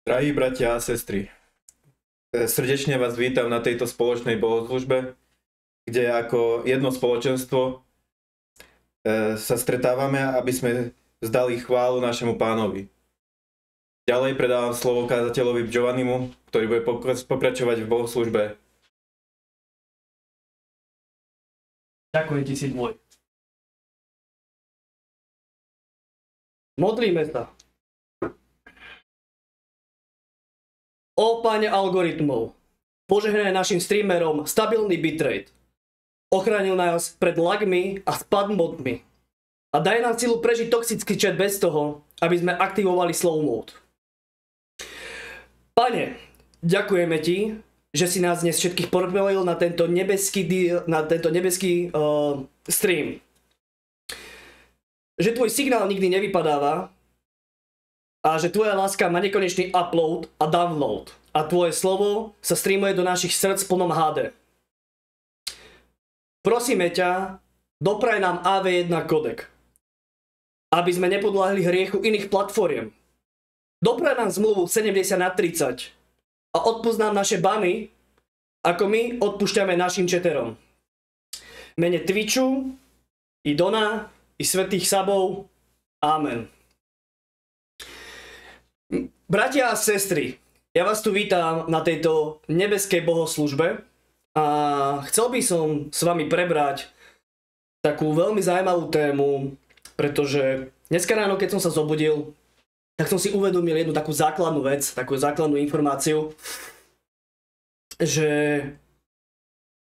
Drahí bratia a sestry, srdečne vás vítam na tejto spoločnej bohoslužbe, kde ako jedno spoločenstvo sa stretávame, aby sme vzdali chválu našemu Pánovi. Ďalej predávam slovo kázateľovi Giovannimu, ktorý bude pokračovať v bohoslužbe. Ďakujem ti, si môj. Modlíme sa. Ó Pane algoritmov, požehnaj našim streamerom stabilný bitrate. Ochránil nás pred lagmi a spam modmi. A daj nám silu prežiť toxický chat bez toho, aby sme aktivovali slow mode. Pane, ďakujeme ti, že si nás dnes všetkých propojil na tento nebeský stream. Že tvoj signál nikdy nevypadáva a že tvoja láska má nekonečný upload a download a tvoje slovo sa streamuje do našich srdc v plnom HD. Prosíme ťa, dopraj nám AV1 kodek, aby sme nepodľahli hriechu iných platform. Dopraj nám zmluvu 70/30 a odpusť nám naše bany, ako my odpúšťame našim četerom. Mene Twitchu, i Dona, i svätých sabov. Amen. Bratia a sestry, ja vás tu vítam na tejto nebeskej bohoslužbe a chcel by som s vami prebrať takú veľmi zaujímavú tému, pretože dneska ráno, keď som sa zobudil, tak som si uvedomil jednu takú základnú vec, takú základnú informáciu, že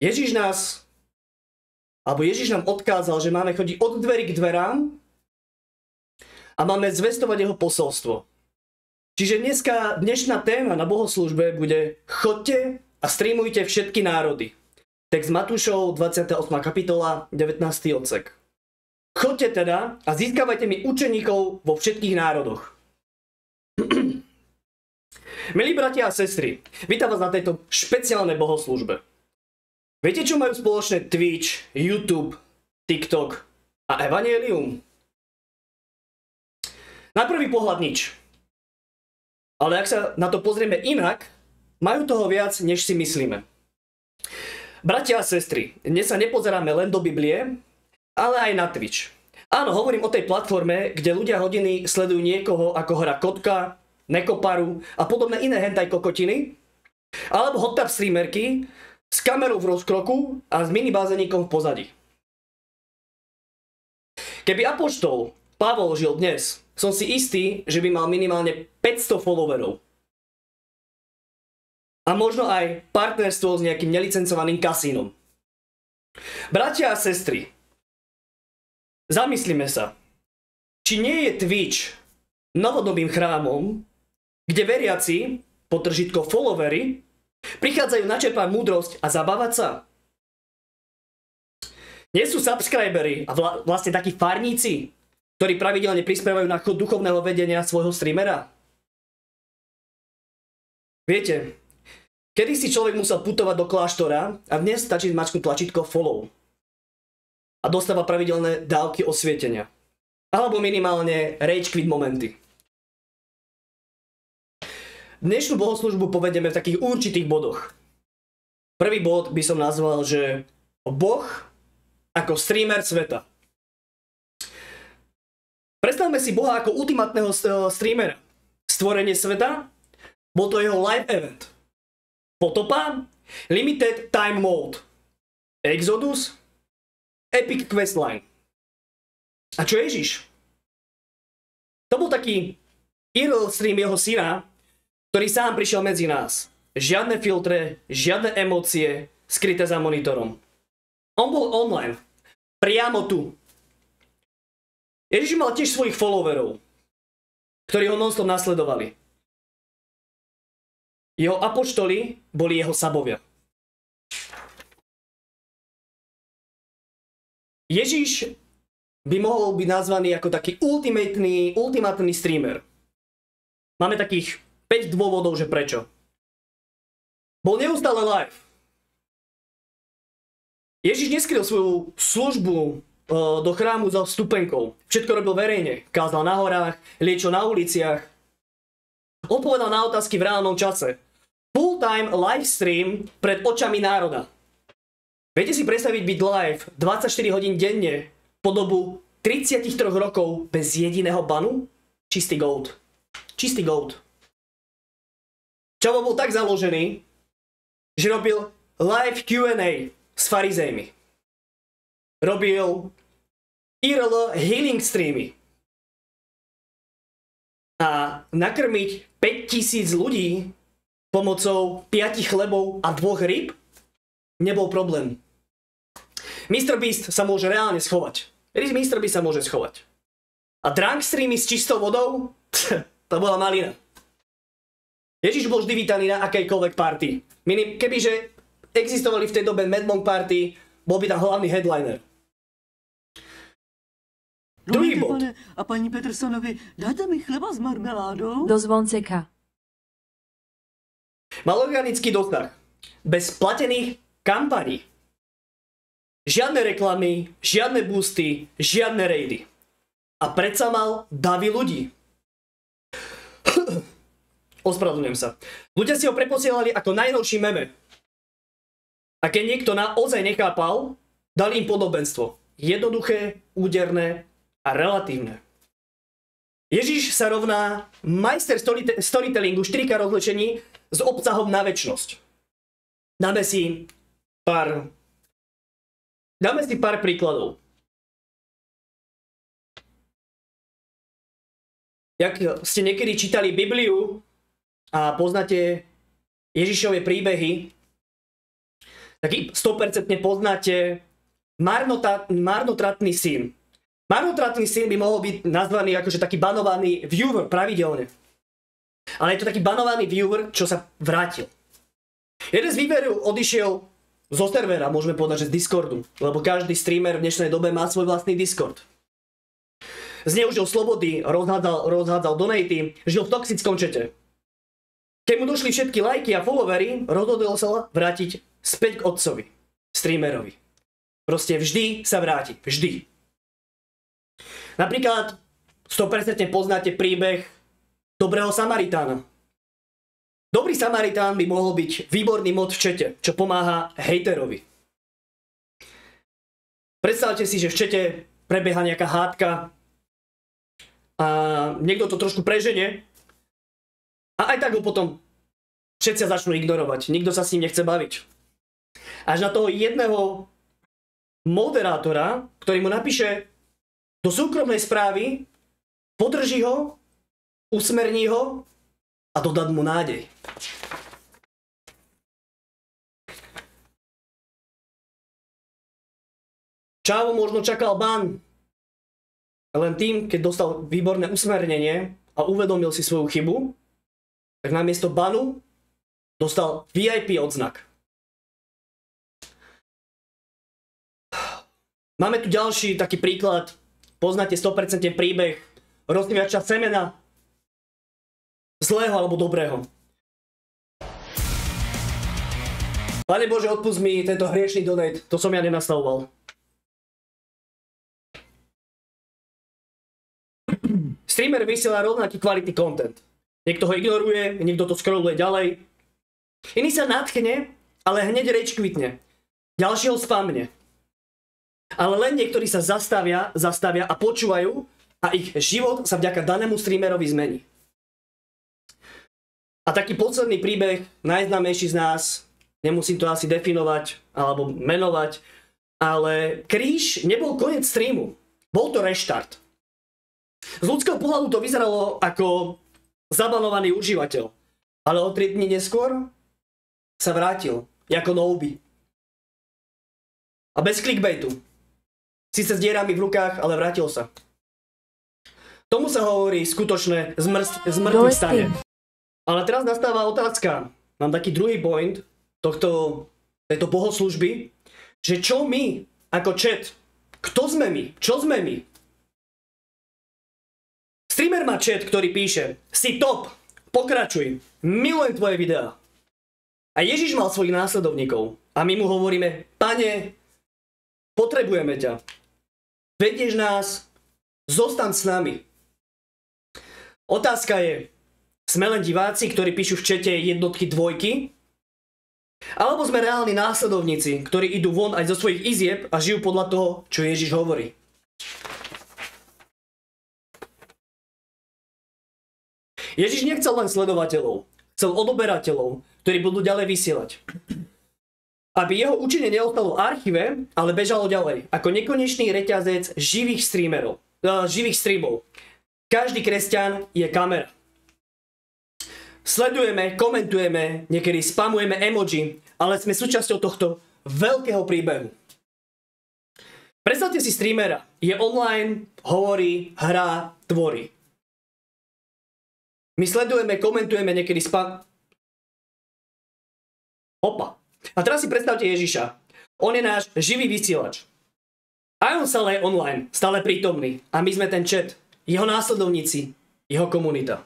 Ježiš nám odkázal, že máme chodiť od dverí k dverám a máme zvestovať jeho posolstvo. Čiže dnešná téma na bohoslužbe bude chodte a streamujte všetky národy. Text Matúšov, 28. kapitola, 19. odsek. Chodte teda a získavajte mi učeníkov vo všetkých národoch. Milí bratia a sestry, vítam vás na tejto špeciálnej bohoslužbe. Viete, čo majú spoločné Twitch, YouTube, TikTok a Evangelium? Na prvý pohľad nič. Ale ak sa na to pozrieme inak, majú toho viac, než si myslíme. Bratia a sestry, dnes sa nepozeráme len do Biblie, ale aj na Twitch. Áno, hovorím o tej platforme, kde ľudia hodiny sledujú niekoho, ako hra Kotka, Nekoparu a podobné iné hentai kokotiny, alebo hot-tub streamerky s kamerou v rozkroku a s minibázeníkom v pozadí. Keby apoštol Pavol žil dnes, som si istý, že by mal minimálne 500 followerov. A možno aj partnerstvo s nejakým nelicencovaným kasínom. Bratia a sestry, zamyslíme sa, či nie je Twitch novodobým chrámom, kde veriaci, podtržitko followery, prichádzajú načerpať múdrosť a zabávať sa. Nie sú subscribery a vlastne takí farníci, ktorí pravidelne prispievajú na chod duchovného vedenia svojho streamera. Viete, kedy si človek musel putovať do kláštora a dnes stačí zmačknúť tlačítko follow a dostáva pravidelné dávky osvietenia. Alebo minimálne rage quit momenty. Dnešnú bohoslužbu povedieme v takých určitých bodoch. Prvý bod by som nazval, že Boh ako streamer sveta. Predstavme si Boha ako ultimátneho streamera. Stvorenie sveta, bol to jeho live event. Potopa, limited time mode. Exodus, epic questline. A čo Ježiš? To bol taký IRL stream jeho syna, ktorý sám prišiel medzi nás. Žiadne filtre, žiadne emócie skryté za monitorom. On bol online. Priamo tu. Ježiš mal tiež svojich followerov, ktorí ho non-stop nasledovali. Jeho apoštoli boli jeho sabovia. Ježiš by mohol byť nazvaný ako taký ultimátny streamer. Máme takých 5 dôvodov, že prečo. Bol neustále live. Ježiš neskryl svoju službu do chrámu za vstupenkou. Všetko robil verejne. Kázal na horách, liečil na uliciach. odpovedal na otázky v reálnom čase. Full-time live stream pred očami národa. Viete si predstaviť byť live 24 hodín denne po dobu 33 rokov bez jediného banu? Čistý gold. Čistý gold. Čavo bol tak založený, že robil live Q&A s farizejmi. Robil IRL healing streamy. A nakrmiť 5000 ľudí pomocou 5 chlebov a 2 rýb nebol problém. MrBeast sa môže reálne schovať. MrBeast sa môže schovať. A drunk streamy s čistou vodou? To bola malina. Ježiš bol vždy vítaný na akejkoľvek party. Kebyže existovali v tej dobe Mad Monk party, bol by tam hlavný headliner. Druhý bod. Pane, a paní Petersonovi, dáte mi chleba s marmeládou? Do zvonceka. Mal organický dosah. Bez platených kampaní. Žiadne reklamy, žiadne boosty, žiadne raidy. A predsa mal davy ľudí. Ospravedlňujem sa. Ľudia si ho preposielali ako najnovší meme. A keď niekto naozaj nechápal, dali im podobenstvo. Jednoduché, úderné a relatívne. Ježiš sa rovná majster storytellingu 4K rozlečení s obsahom na večnosť. Dáme si pár príkladov. Jak ste niekedy čítali Bibliu a poznáte Ježišove príbehy, tak 100% poznáte marnotratný syn. Marnotratný syn by mohol byť nazvaný akože taký banovaný viewer pravidelne. Ale je to taký banovaný viewer, čo sa vrátil. Jeden z výberov odišiel zo servera, môžeme povedať, že z Discordu, lebo každý streamer v dnešnej dobe má svoj vlastný Discord. Zneužil slobody, rozhádzal donaty, žil v toxickom čete. Keď mu došli všetky lajky a followery, rozhodol sa vrátiť späť k otcovi, streamerovi. Proste vždy sa vráti, vždy. Napríklad 100% poznáte príbeh Dobrého Samaritána. Dobrý Samaritán by mohol byť výborný mod v čete, čo pomáha hejterovi. Predstavte si, že v čete prebieha nejaká hádka a niekto to trošku preženie a aj tak ho potom všetci začnú ignorovať. Nikto sa s ním nechce baviť. Až na toho jedného moderátora, ktorý mu napíše do súkromnej správy, podrží ho, usmerní ho a dodá mu nádej. Čavo možno čakal ban, len tým, keď dostal výborné usmernenie a uvedomil si svoju chybu, tak namiesto banu dostal VIP odznak. Máme tu ďalší taký príklad. Poznáte 100% príbeh rozsievača semena zlého alebo dobrého. Pane Bože, odpusť mi tento hriešný donate, to som ja nenastavoval. Streamer vysiela rovnaký quality content. Niekto ho ignoruje, niekto to scrolluje ďalej. Iný sa nadchne, ale hneď rage quitne. Ďalší ho spamne. Ale len niektorí sa zastavia a počúvajú a ich život sa vďaka danému streamerovi zmení. A taký posledný príbeh, najznámejší z nás, nemusím to asi definovať alebo menovať, ale kríž nebol koniec streamu, bol to reštart. Z ľudského pohľadu to vyzeralo ako zabanovaný užívateľ, ale o 3 dní neskôr sa vrátil ako Noby. A bez clickbaitu. Síce s dierami v rukách, ale vrátil sa. Tomu sa hovorí skutočné zmrtvých stane. Ale teraz nastáva otázka. Mám taký druhý point tejto bohoslužby, že čo my ako chat, kto sme my, čo sme my? Streamer má chat, ktorý píše: si top, pokračuj, milujem tvoje videá. A Ježiš mal svojich následovníkov a my mu hovoríme: Pane, potrebujeme ťa. Vedieš nás, zostaň s nami. Otázka je, Sme len diváci, ktorí píšu v čete jednotky, dvojky? Alebo sme reálni následovníci, ktorí idú von aj zo svojich izieb a žijú podľa toho, čo Ježiš hovorí? Ježiš nechcel len sledovateľov, chcel odoberateľov, ktorí budú ďalej vysielať. Aby jeho učenie neostalo v archíve, ale bežalo ďalej, ako nekonečný reťazec živých streamov. Každý kresťan je kamera. Sledujeme, komentujeme, niekedy spamujeme emoji, ale sme súčasťou tohto veľkého príbehu. Predstavte si streamera. Je online, hovorí, hrá, tvorí. My sledujeme, komentujeme, niekedy Opa. A teraz si predstavte Ježiša. On je náš živý vysielač. A on stále je online, stále prítomný. A my sme ten chat, jeho následovníci, jeho komunita.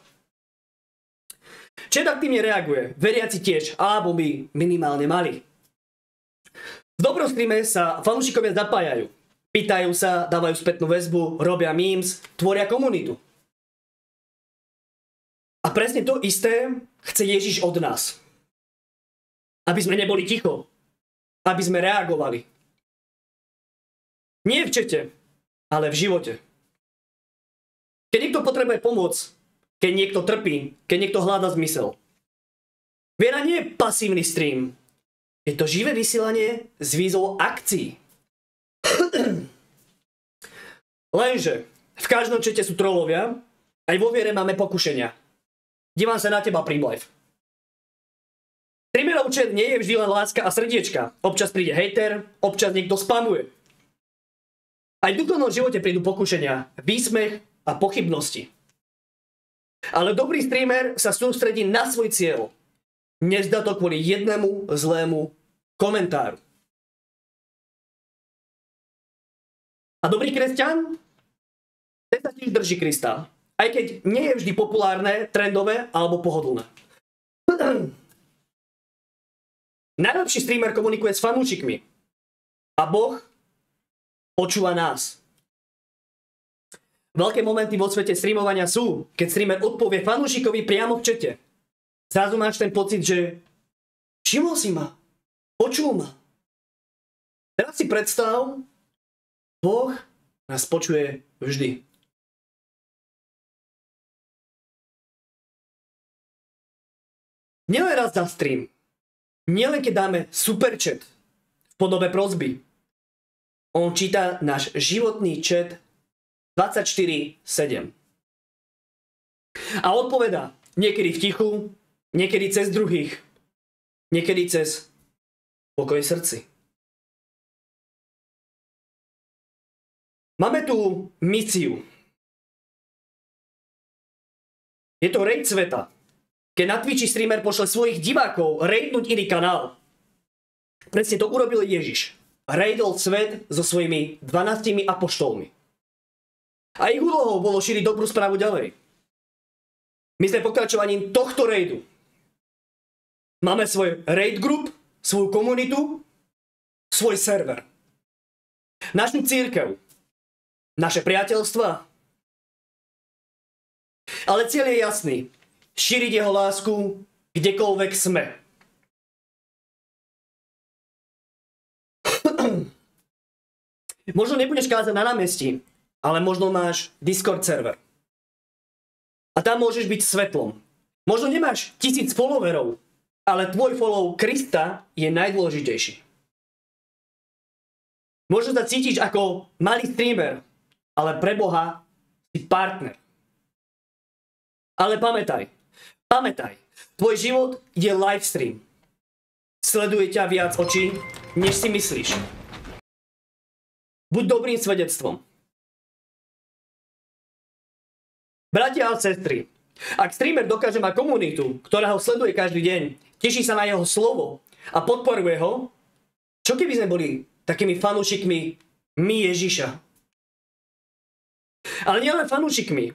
Chat aktívne reaguje, veriaci tiež, alebo by minimálne mali. V dobrom streame sa fanúšikovia zapájajú. Pýtajú sa, dávajú spätnú väzbu, robia memes, tvoria komunitu. A presne to isté chce Ježiš od nás. Aby sme neboli ticho. Aby sme reagovali. Nie v čete, ale v živote. Keď niekto potrebuje pomoc, keď niekto trpí, keď niekto hľadá zmysel. Viera nie je pasívny stream. Je to živé vysielanie s výzvou akcií. Lenže v každom čete sú trolovia, aj vo viere máme pokušenia. Dívam sa na teba, Primlife. Streamerov chat nie je vždy len láska a srdiečka. Občas príde hejter, občas niekto spamuje. Aj v duchovnom živote prídu pokušenia, výsmech a pochybnosti. Ale dobrý streamer sa sústredí na svoj cieľ. Nezdá to kvôli jednému zlému komentáru. A dobrý kresťan? Ten sa tiež drží Krista. Aj keď nie je vždy populárne, trendové alebo pohodlné. Najlepší streamer komunikuje s fanúšikmi. A Boh počúva nás. Veľké momenty vo svete streamovania sú, keď streamer odpovie fanúšikovi priamo v čete. Zrazu máš ten pocit, že všimol si ma, počul ma. Teraz si predstav, Boh nás počuje vždy. Nielen raz za stream, nielen keď dáme super chat v podobe prosby. On číta náš životný chat 24/7. A odpovedá niekedy v tichu, niekedy cez druhých, niekedy cez pokoj v srdci. Máme tu misiu. Je to raid sveta. Keď na Twitchi streamer pošle svojich divákov raidnúť iný kanál. Presne to urobil Ježiš. Raidol svet so svojimi 12 apoštolmi. A ich úlohou bolo šíriť dobrú správu ďalej. My sme pokračovaním tohto raidu. Máme svoj raid group, svoju komunitu, svoj server. Našu cirkev. Naše priateľstva. Ale cieľ je jasný. Šíriť jeho lásku kdekoľvek sme. Možno nebudeš kázať na námestí, ale možno máš Discord server. A tam môžeš byť svetlom. Možno nemáš 1000 followerov, ale tvoj follow Krista je najdôležitejší. Možno sa cítiš ako malý streamer, ale pre Boha si partner. Ale pamätaj, tvoj život je livestream. Sleduje ťa viac očí, než si myslíš. Buď dobrým svedectvom. Bratia a sestry, ak streamer dokáže mať komunitu, ktorá ho sleduje každý deň, teší sa na jeho slovo a podporuje ho, čo keby sme boli takými fanúšikmi my Ježiša? Ale nielen fanúšikmi,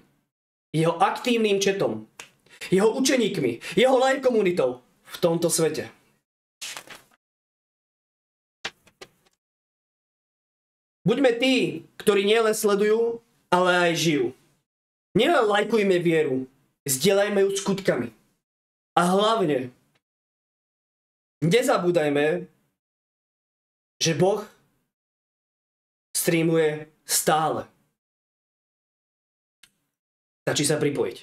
jeho aktívnym chatom, jeho učeníkmi, jeho live komunitou v tomto svete. Buďme tí, ktorí nielen sledujú, ale aj žijú. Nielen lajkujme vieru, zdieľajme ju skutkami. A hlavne, nezabúdajme, že Boh streamuje stále. Stačí sa pripojiť.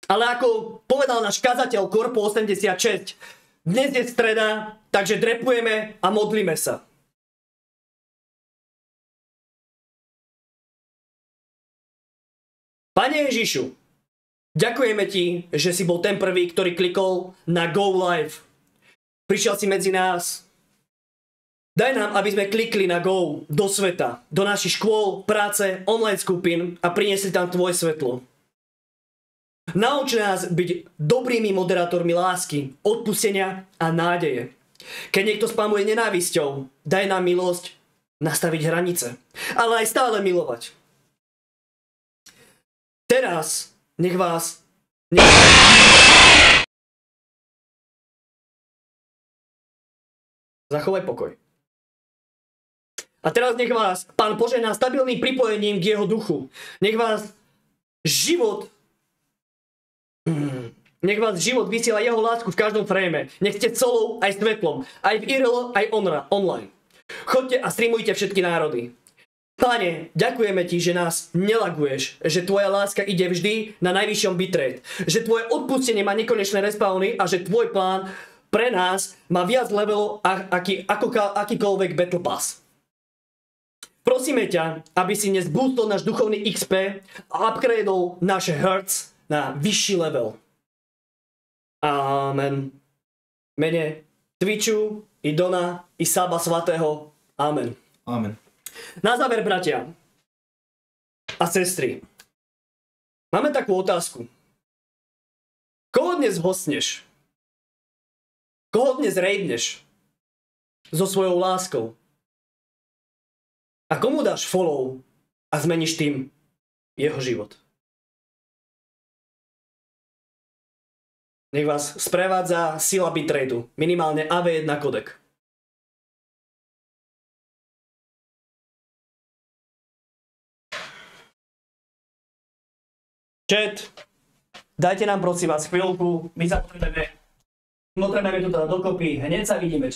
Ale ako povedal náš kazateľ Korpo 86, dnes je streda, takže drepujeme a modlíme sa. Pane Ježišu, ďakujeme ti, že si bol ten prvý, ktorý klikol na Go Live. Prišiel si medzi nás. Daj nám, aby sme klikli na Go do sveta, do našich škôl, práce, online skupín a priniesli tam tvoje svetlo. Nauč nás byť dobrými moderátormi lásky, odpustenia a nádeje. Keď niekto spamuje nenávisťou, daj nám milosť nastaviť hranice, ale aj stále milovať. Teraz nech vás... Zachovaj pokoj. A teraz nech vás Pán požehná stabilným pripojením k jeho duchu. Nech vás život vysiela jeho lásku v každom frame. Nech ste solou aj svetlom. Aj v IRL, aj online. Choďte a streamujte všetky národy. Pane, ďakujeme ti, že nás nelaguješ. Že tvoja láska ide vždy na najvyššom bitrate. Že tvoje odpustenie má nekonečné respawny a že tvoj plán pre nás má viac levelov akýkoľvek Battle Pass. Prosíme ťa, aby si dnes boostol náš duchovný XP a upgradeol naše hearts na vyšší level. Amen. Mene Twitchu, i Dona, i Saba Svatého. Amen. Amen. Na záver, bratia a sestry, máme takú otázku. Koho dnes hostneš? Koho dnes raidneš? So svojou láskou? A komu dáš follow a zmeníš tým jeho život? Nech vás sprevádza sila bitrateu, minimálne AV1 kodek. Chat, dajte nám prosím vás chvíľku, my sa potrebujeme tu teda dokopy, hneď sa vidíme.